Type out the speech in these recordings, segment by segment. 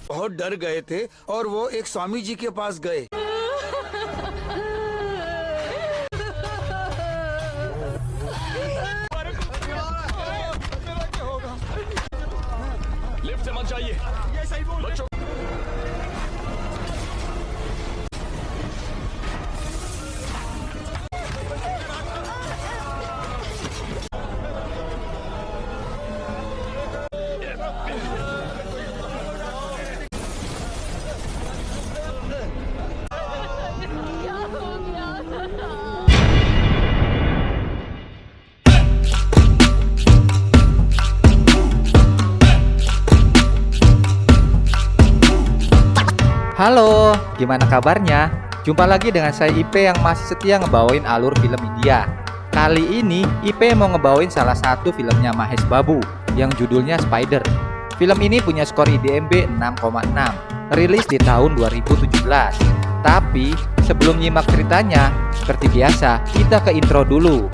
बहुत डर गए थे और वो एक स्वामी जी के पास गए। लिफ्ट से मत जाइए। ये सही बोल बच्चों। क्या हो गया? Halo, gimana kabarnya? Jumpa lagi dengan saya IP yang masih setia ngebawain alur film India. Kali ini IP mau ngebawain salah satu filmnya Mahesh Babu yang judulnya Spider. Film ini punya skor IDMB 6,6, rilis di tahun 2017. Tapi sebelum nyimak ceritanya, seperti biasa kita ke intro dulu.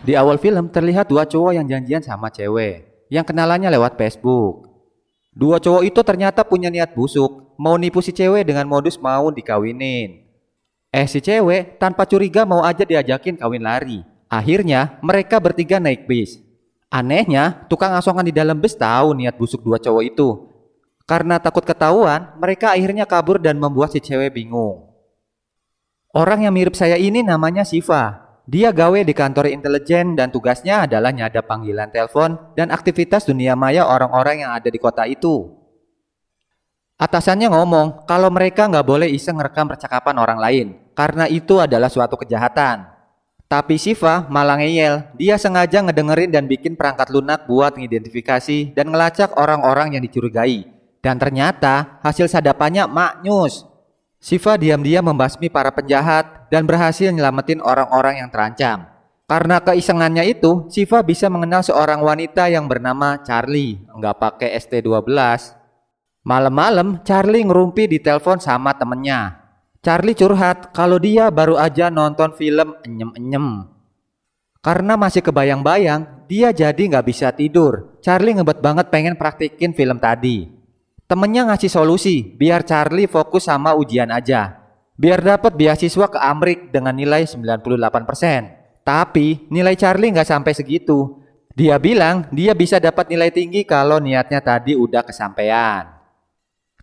Di awal film terlihat dua cowok yang janjian sama cewek yang kenalannya lewat Facebook. Dua cowok itu ternyata punya niat busuk, mau nipu si cewek dengan modus mau dikawinin. Si cewek tanpa curiga mau aja diajakin kawin lari. Akhirnya mereka bertiga naik bis. Anehnya, tukang asongan di dalam bus tahu niat busuk dua cowok itu. Karena takut ketahuan, mereka akhirnya kabur dan membuat si cewek bingung. Orang yang mirip saya ini namanya Siva. Dia gawe di kantor intelijen dan tugasnya adalah nyadap panggilan telepon dan aktivitas dunia maya orang-orang yang ada di kota itu. Atasannya ngomong kalau mereka nggak boleh iseng ngerekam percakapan orang lain karena itu adalah suatu kejahatan. Tapi Siva malah ngeyel, dia sengaja ngedengerin dan bikin perangkat lunak buat ngidentifikasi dan ngelacak orang-orang yang dicurigai. Dan ternyata hasil sadapannya maknyus. Siva diam-diam membasmi para penjahat dan berhasil nyelamatin orang-orang yang terancam. Karena keisengannya itu, Siva bisa mengenal seorang wanita yang bernama Charlie, nggak pakai ST12. Malam-malam, Charlie ngerumpi di telepon sama temennya. Charlie curhat kalau dia baru aja nonton film enyem-enyem. Karena masih kebayang-bayang, dia jadi nggak bisa tidur. Charlie ngebet banget pengen praktikin film tadi. Temennya ngasih solusi, biar Charlie fokus sama ujian aja. Biar dapat beasiswa ke Amrik dengan nilai 98%. Tapi nilai Charlie nggak sampai segitu. Dia bilang dia bisa dapat nilai tinggi kalau niatnya tadi udah kesampaian.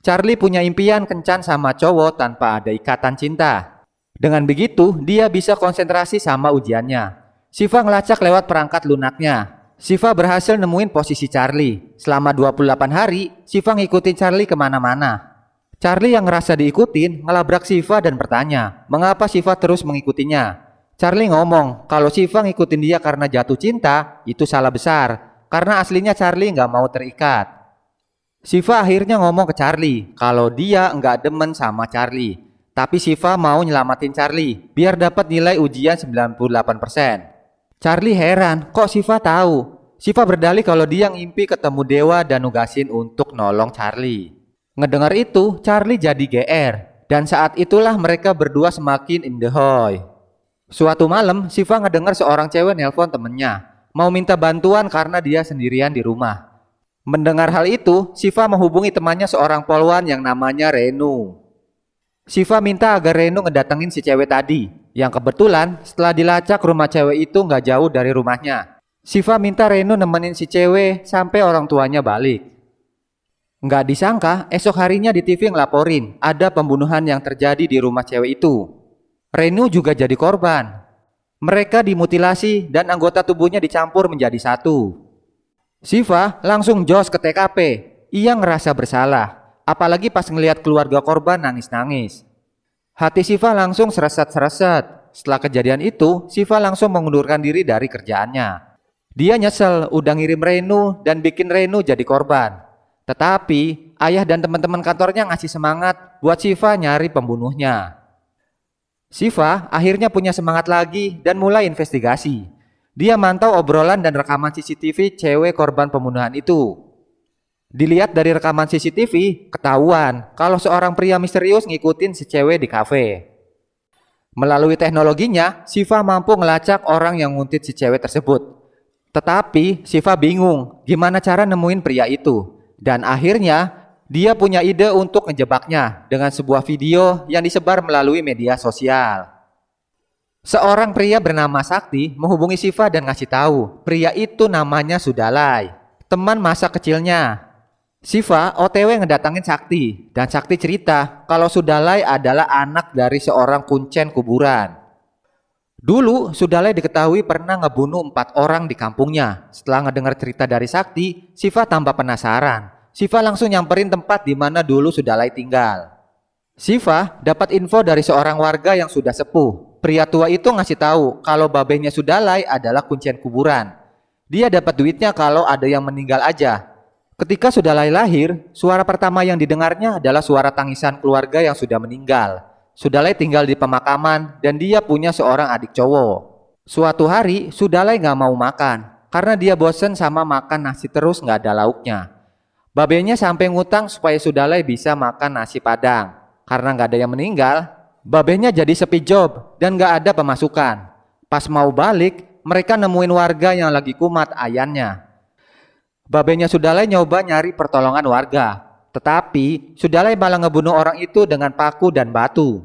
Charlie punya impian kencan sama cowok tanpa ada ikatan cinta. Dengan begitu, dia bisa konsentrasi sama ujiannya. Siva ngelacak lewat perangkat lunaknya. Siva berhasil nemuin posisi Charlie. Selama 28 hari, Siva ngikutin Charlie kemana-mana. Charlie yang ngerasa diikutin ngelabrak Siva dan bertanya, mengapa Siva terus mengikutinya. Charlie ngomong kalau Siva ngikutin dia karena jatuh cinta, itu salah besar. Karena aslinya Charlie nggak mau terikat. Siva akhirnya ngomong ke Charlie kalau dia nggak demen sama Charlie. Tapi Siva mau nyelamatin Charlie biar dapat nilai ujian 98%. Charlie heran, kok Siva tahu? Siva berdalih kalau dia ngimpi ketemu dewa dan nugasin untuk nolong Charlie. Ngedengar itu, Charlie jadi GR. Dan saat itulah mereka berdua semakin indehoy. Suatu malam, Siva ngedengar seorang cewek nelpon temennya. Mau minta bantuan karena dia sendirian di rumah. Mendengar hal itu, Siva menghubungi temannya seorang polwan yang namanya Renu. Siva minta agar Renu ngedatengin si cewek tadi. Yang kebetulan setelah dilacak rumah cewek itu nggak jauh dari rumahnya. Siva minta Renu nemenin si cewek sampai orang tuanya balik. Nggak disangka esok harinya di TV ngelaporin ada pembunuhan yang terjadi di rumah cewek itu. Renu juga jadi korban. Mereka dimutilasi dan anggota tubuhnya dicampur menjadi satu. Siva langsung jos ke TKP. Ia ngerasa bersalah. Apalagi pas ngelihat keluarga korban nangis-nangis. Hati Siva langsung seresat-seresat. Setelah kejadian itu, Siva langsung mengundurkan diri dari kerjaannya. Dia nyesel udah ngirim Renu dan bikin Renu jadi korban. Tetapi, ayah dan teman-teman kantornya ngasih semangat buat Siva nyari pembunuhnya. Siva akhirnya punya semangat lagi dan mulai investigasi. Dia mantau obrolan dan rekaman CCTV cewek korban pembunuhan itu. Dilihat dari rekaman CCTV, ketahuan kalau seorang pria misterius ngikutin si cewek di kafe. Melalui teknologinya, Siva mampu ngelacak orang yang nguntit si cewek tersebut. Tetapi Siva bingung gimana cara nemuin pria itu. Dan akhirnya dia punya ide untuk ngejebaknya dengan sebuah video yang disebar melalui media sosial. Seorang pria bernama Sakti menghubungi Siva dan ngasih tahu pria itu namanya Sudalai, teman masa kecilnya. Siva OTW ngedatangin Sakti dan Sakti cerita kalau Sudalai adalah anak dari seorang kuncen kuburan. Dulu Sudalai diketahui pernah ngebunuh 4 orang di kampungnya. Setelah ngedengar cerita dari Sakti, Siva tambah penasaran. Siva langsung nyamperin tempat di mana dulu Sudalai tinggal. Siva dapat info dari seorang warga yang sudah sepuh. Pria tua itu ngasih tahu kalau babehnya Sudalai adalah kuncen kuburan. Dia dapat duitnya kalau ada yang meninggal aja. Ketika Sudalai lahir, suara pertama yang didengarnya adalah suara tangisan keluarga yang sudah meninggal. Sudalai tinggal di pemakaman dan dia punya seorang adik cowok. Suatu hari, Sudalai gak mau makan karena dia bosen sama makan nasi terus gak ada lauknya. Babenya sampai ngutang supaya Sudalai bisa makan nasi padang. Karena gak ada yang meninggal, babenya jadi sepi job dan gak ada pemasukan. Pas mau balik, mereka nemuin warga yang lagi kumat ayannya. Babenya Sudalai nyoba nyari pertolongan warga, tetapi Sudalai malah ngebunuh orang itu dengan paku dan batu.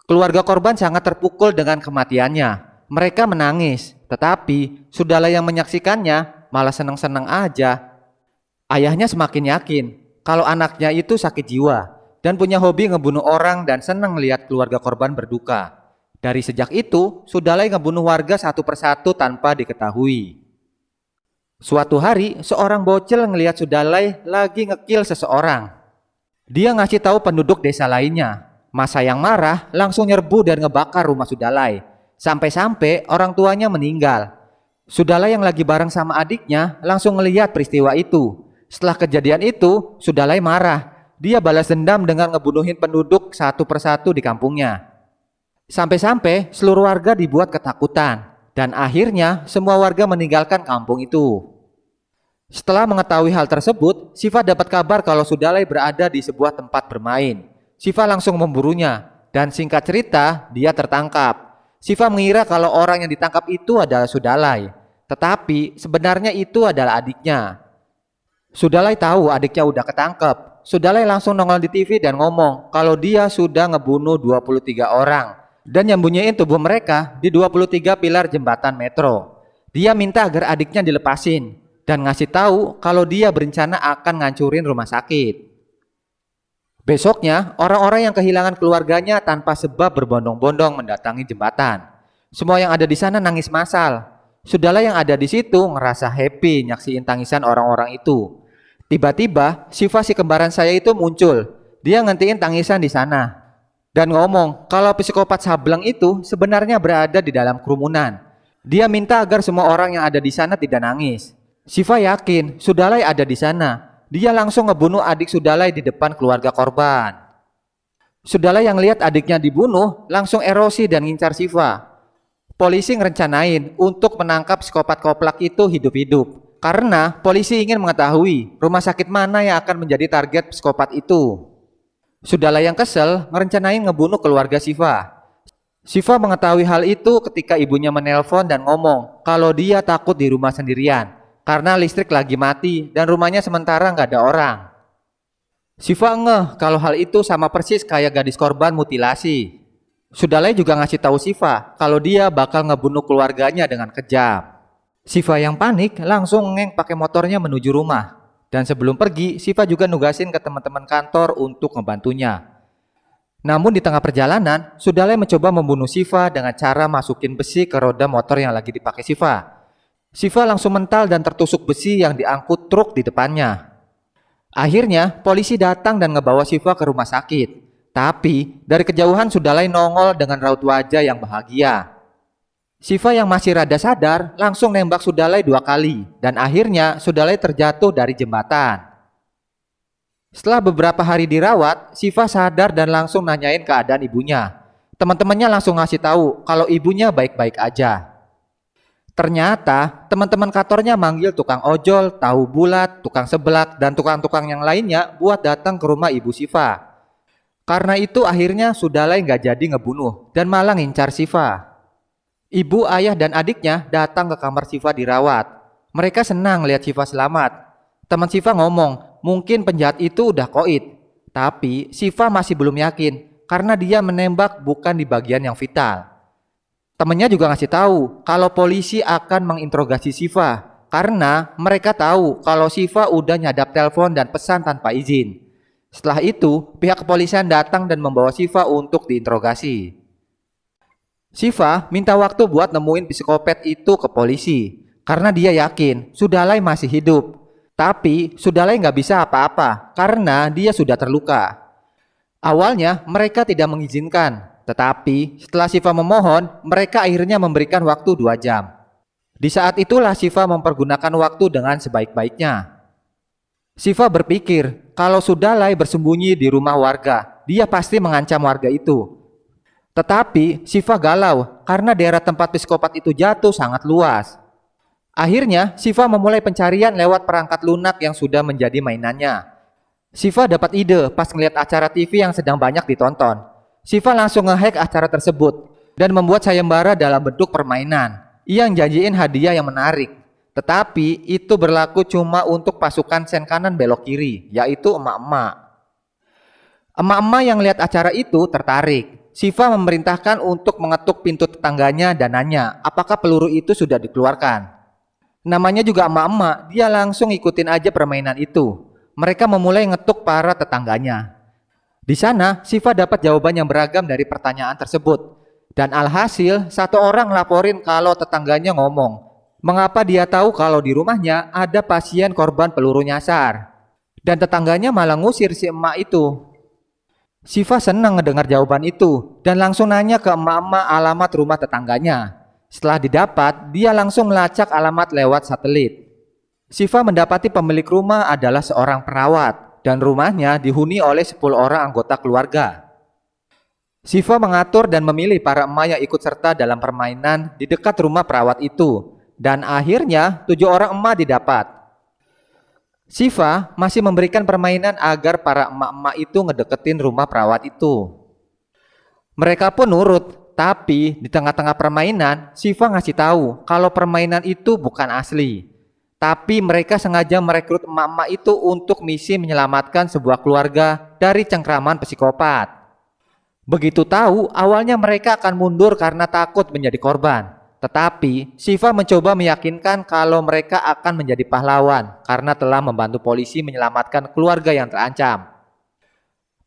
Keluarga korban sangat terpukul dengan kematiannya. Mereka menangis, tetapi Sudalai yang menyaksikannya malah senang-senang aja. Ayahnya semakin yakin kalau anaknya itu sakit jiwa dan punya hobi ngebunuh orang dan senang lihat keluarga korban berduka. Dari sejak itu, Sudalai ngebunuh warga satu persatu tanpa diketahui. Suatu hari, seorang bocil ngelihat Sudalai lagi ngekill seseorang. Dia ngasih tahu penduduk desa lainnya. Masa yang marah langsung nyerbu dan ngebakar rumah Sudalai. Sampai-sampai orang tuanya meninggal. Sudalai yang lagi bareng sama adiknya langsung ngelihat peristiwa itu. Setelah kejadian itu, Sudalai marah. Dia balas dendam dengan ngebunuhin penduduk satu persatu di kampungnya. Sampai-sampai seluruh warga dibuat ketakutan. Dan akhirnya semua warga meninggalkan kampung itu. Setelah mengetahui hal tersebut, Siva dapat kabar kalau Sudalai berada di sebuah tempat bermain. Siva langsung memburunya dan singkat cerita dia tertangkap. Siva mengira kalau orang yang ditangkap itu adalah Sudalai, tetapi sebenarnya itu adalah adiknya. Sudalai tahu adiknya udah ketangkep. Sudalai langsung nongol di TV dan ngomong kalau dia sudah ngebunuh 23 orang dan nyembunyiin tubuh mereka di 23 pilar jembatan metro. Dia minta agar adiknya dilepasin dan ngasih tahu kalau dia berencana akan ngancurin rumah sakit. Besoknya, orang-orang yang kehilangan keluarganya tanpa sebab berbondong-bondong mendatangi jembatan. Semua yang ada di sana nangis massal. Sudahlah yang ada di situ ngerasa happy nyaksiin tangisan orang-orang itu. Tiba-tiba, Siva si kembaran saya itu muncul. Dia ngentiin tangisan di sana dan ngomong kalau psikopat Sableng itu sebenarnya berada di dalam kerumunan. Dia minta agar semua orang yang ada di sana tidak nangis. Siva yakin Sudalai ada di sana. Dia langsung ngebunuh adik Sudalai di depan keluarga korban. Sudalai yang lihat adiknya dibunuh langsung erosi dan ngincar Siva. Polisi ngerencanain untuk menangkap psikopat koplak itu hidup-hidup. Karena polisi ingin mengetahui rumah sakit mana yang akan menjadi target psikopat itu. Sudalai yang kesel ngerencanain ngebunuh keluarga Siva. Siva mengetahui hal itu ketika ibunya menelpon dan ngomong kalau dia takut di rumah sendirian. Karena listrik lagi mati dan rumahnya sementara nggak ada orang. Siva ngeh kalau hal itu sama persis kayak gadis korban mutilasi. Sudalai juga ngasih tahu Siva kalau dia bakal ngebunuh keluarganya dengan kejam. Siva yang panik langsung ngeng pakai motornya menuju rumah. Dan sebelum pergi, Siva juga nugasin ke teman-teman kantor untuk ngebantunya. Namun di tengah perjalanan, Sudalai mencoba membunuh Siva dengan cara masukin besi ke roda motor yang lagi dipakai Siva. Siva langsung mental dan tertusuk besi yang diangkut truk di depannya. Akhirnya polisi datang dan ngebawa Siva ke rumah sakit. Tapi dari kejauhan Sudalai nongol dengan raut wajah yang bahagia. Siva yang masih rada sadar langsung nembak Sudalai 2 kali. Dan akhirnya Sudalai terjatuh dari jembatan. Setelah beberapa hari dirawat, Siva sadar dan langsung nanyain keadaan ibunya. Teman-temannya langsung ngasih tahu kalau ibunya baik-baik aja. Ternyata teman-teman kantornya manggil tukang ojol, tahu bulat, tukang sebelak, dan tukang-tukang yang lainnya buat datang ke rumah ibu Siva. Karena itu akhirnya Sudalai nggak jadi ngebunuh dan malah ngincar Siva. Ibu, ayah, dan adiknya datang ke kamar Siva dirawat. Mereka senang lihat Siva selamat. Teman Siva ngomong, mungkin penjahat itu udah koid. Tapi Siva masih belum yakin karena dia menembak bukan di bagian yang vital. Temennya juga ngasih tahu kalau polisi akan menginterogasi Siva karena mereka tahu kalau Siva udah nyadap telepon dan pesan tanpa izin. Setelah itu, pihak kepolisian datang dan membawa Siva untuk diinterogasi. Siva minta waktu buat nemuin psikopat itu ke polisi karena dia yakin Sudalai masih hidup. Tapi Sudalai nggak bisa apa-apa karena dia sudah terluka. Awalnya mereka tidak mengizinkan, tetapi setelah Siva memohon, mereka akhirnya memberikan waktu 2 jam. Di saat itulah Siva mempergunakan waktu dengan sebaik-baiknya. Siva berpikir kalau Sudalai bersembunyi di rumah warga, dia pasti mengancam warga itu. Tetapi Siva galau karena daerah tempat psikopat itu jatuh sangat luas. Akhirnya Siva memulai pencarian lewat perangkat lunak yang sudah menjadi mainannya. Siva dapat ide pas ngeliat acara TV yang sedang banyak ditonton. Siva langsung ngehack acara tersebut dan membuat sayembara dalam bentuk permainan. Ia janjiin hadiah yang menarik. Tetapi itu berlaku cuma untuk pasukan sen kanan belok kiri, yaitu emak-emak. Emak-emak yang lihat acara itu tertarik. Siva memerintahkan untuk mengetuk pintu tetangganya dan nanya apakah peluru itu sudah dikeluarkan. Namanya juga emak-emak, dia langsung ikutin aja permainan itu. Mereka memulai ngetuk para tetangganya. Di sana, Siva dapat jawaban yang beragam dari pertanyaan tersebut. Dan alhasil, satu orang laporin kalau tetangganya ngomong, mengapa dia tahu kalau di rumahnya ada pasien korban peluru nyasar. Dan tetangganya malah ngusir si emak itu. Siva senang ngedengar jawaban itu dan langsung nanya ke emak-emak alamat rumah tetangganya. Setelah didapat, dia langsung melacak alamat lewat satelit. Siva mendapati pemilik rumah adalah seorang perawat dan rumahnya dihuni oleh 10 orang anggota keluarga. Siva mengatur dan memilih para emak yang ikut serta dalam permainan di dekat rumah perawat itu dan akhirnya 7 orang emak didapat. Siva masih memberikan permainan agar para emak-emak itu ngedeketin rumah perawat itu. Mereka pun nurut. Tapi di tengah-tengah permainan, Siva ngasih tahu kalau permainan itu bukan asli. Tapi mereka sengaja merekrut emak-emak itu untuk misi menyelamatkan sebuah keluarga dari cengkraman psikopat. Begitu tahu, awalnya mereka akan mundur karena takut menjadi korban. Tetapi Siva mencoba meyakinkan kalau mereka akan menjadi pahlawan karena telah membantu polisi menyelamatkan keluarga yang terancam.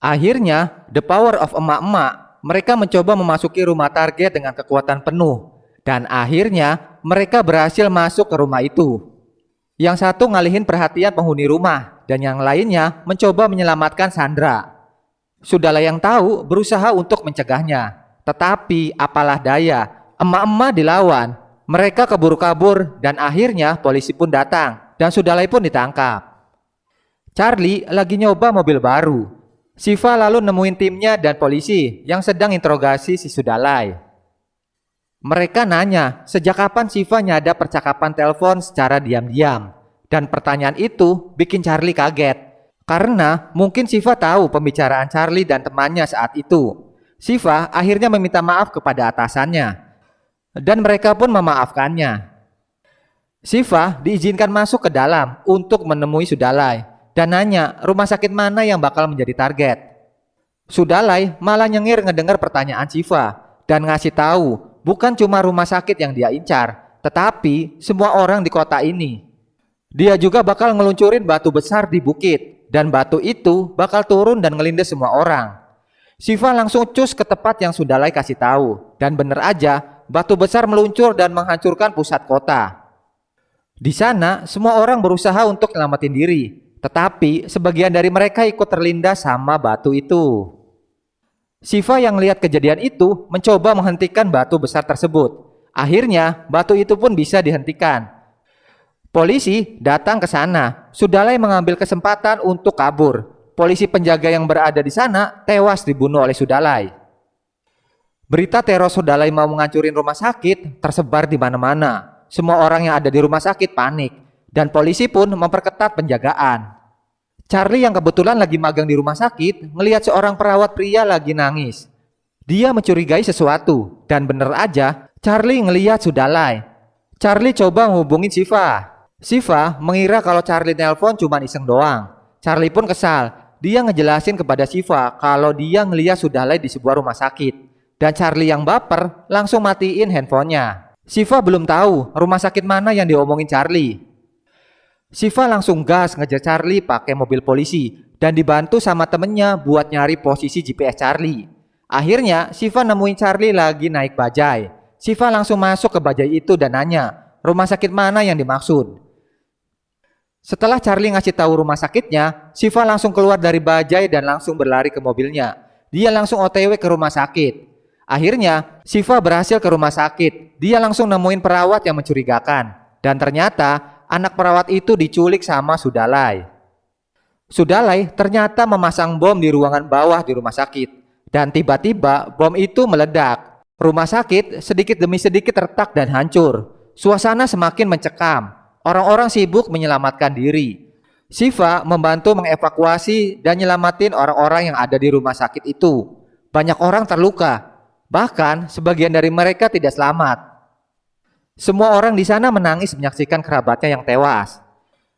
Akhirnya, the power of emak-emak, mereka mencoba memasuki rumah target dengan kekuatan penuh. Dan akhirnya mereka berhasil masuk ke rumah itu. Yang satu ngalihin perhatian penghuni rumah dan yang lainnya mencoba menyelamatkan Sandra. Sudahlah yang tahu berusaha untuk mencegahnya. Tetapi apalah daya, emak-emak dilawan. Mereka keburu kabur dan akhirnya polisi pun datang dan Sudalai pun ditangkap. Charlie lagi nyoba mobil baru. Siva lalu nemuin timnya dan polisi yang sedang interogasi si Sudalai. Mereka nanya sejak kapan Siva nyadap percakapan telepon secara diam-diam. Dan pertanyaan itu bikin Charlie kaget. Karena mungkin Siva tahu pembicaraan Charlie dan temannya saat itu. Siva akhirnya meminta maaf kepada atasannya. Dan mereka pun memaafkannya. Siva diizinkan masuk ke dalam untuk menemui Sudalai. Dan nanya rumah sakit mana yang bakal menjadi target. Sudalai malah nyengir ngedengar pertanyaan Siva dan ngasih tahu bukan cuma rumah sakit yang dia incar, tetapi semua orang di kota ini. Dia juga bakal ngeluncurin batu besar di bukit dan batu itu bakal turun dan ngelindes semua orang. Siva langsung cus ke tempat yang Sudalai kasih tahu dan bener aja batu besar meluncur dan menghancurkan pusat kota. Di sana semua orang berusaha untuk nyelamatin diri. Tetapi sebagian dari mereka ikut terlindas sama batu itu. Siva yang lihat kejadian itu mencoba menghentikan batu besar tersebut. Akhirnya batu itu pun bisa dihentikan. Polisi datang ke sana. Sudalai mengambil kesempatan untuk kabur. Polisi penjaga yang berada di sana tewas dibunuh oleh Sudalai. Berita teror Sudalai mau menghancurin rumah sakit tersebar di mana-mana. Semua orang yang ada di rumah sakit panik dan polisi pun memperketat penjagaan. Charlie yang kebetulan lagi magang di rumah sakit ngelihat seorang perawat pria lagi nangis. Dia mencurigai sesuatu dan bener aja Charlie ngelihat Sudalai. Charlie coba menghubungin Siva. Siva mengira kalau Charlie nelpon cuma iseng doang. Charlie pun kesal. Dia ngejelasin kepada Siva kalau dia ngelihat Sudalai di sebuah rumah sakit. Dan Charlie yang baper langsung matiin handphonenya. Siva belum tahu rumah sakit mana yang diomongin Charlie. Siva langsung gas ngejar Charlie pakai mobil polisi dan dibantu sama temennya buat nyari posisi GPS Charlie. Akhirnya Siva nemuin Charlie lagi naik bajai. Siva langsung masuk ke bajai itu dan nanya rumah sakit mana yang dimaksud. Setelah Charlie ngasih tahu rumah sakitnya, Siva langsung keluar dari bajai dan langsung berlari ke mobilnya. Dia langsung OTW ke rumah sakit. Akhirnya Siva berhasil ke rumah sakit. Dia langsung nemuin perawat yang mencurigakan. Dan ternyata anak perawat itu diculik sama Sudalai. Sudalai ternyata memasang bom di ruangan bawah di rumah sakit. Dan tiba-tiba bom itu meledak. Rumah sakit sedikit demi sedikit retak dan hancur. Suasana semakin mencekam. Orang-orang sibuk menyelamatkan diri. Siva membantu mengevakuasi dan nyelamatin orang-orang yang ada di rumah sakit itu. Banyak orang terluka. Bahkan sebagian dari mereka tidak selamat. Semua orang di sana menangis menyaksikan kerabatnya yang tewas.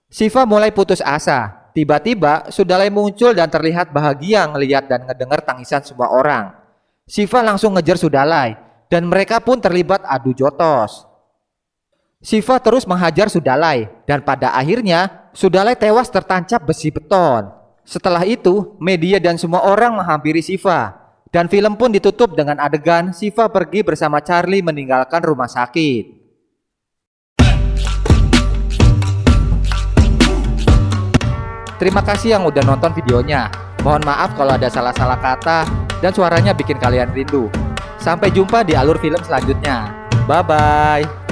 Siva mulai putus asa. Tiba-tiba Sudalai muncul dan terlihat bahagia ngelihat dan ngedengar tangisan semua orang. Siva langsung ngejar Sudalai dan mereka pun terlibat adu jotos. Siva terus menghajar Sudalai dan pada akhirnya Sudalai tewas tertancap besi beton. Setelah itu media dan semua orang menghampiri Siva dan film pun ditutup dengan adegan Siva pergi bersama Charlie meninggalkan rumah sakit. Terima kasih yang udah nonton videonya. Mohon maaf kalau ada salah-salah kata dan suaranya bikin kalian rindu. Sampai jumpa di alur film selanjutnya. Bye-bye.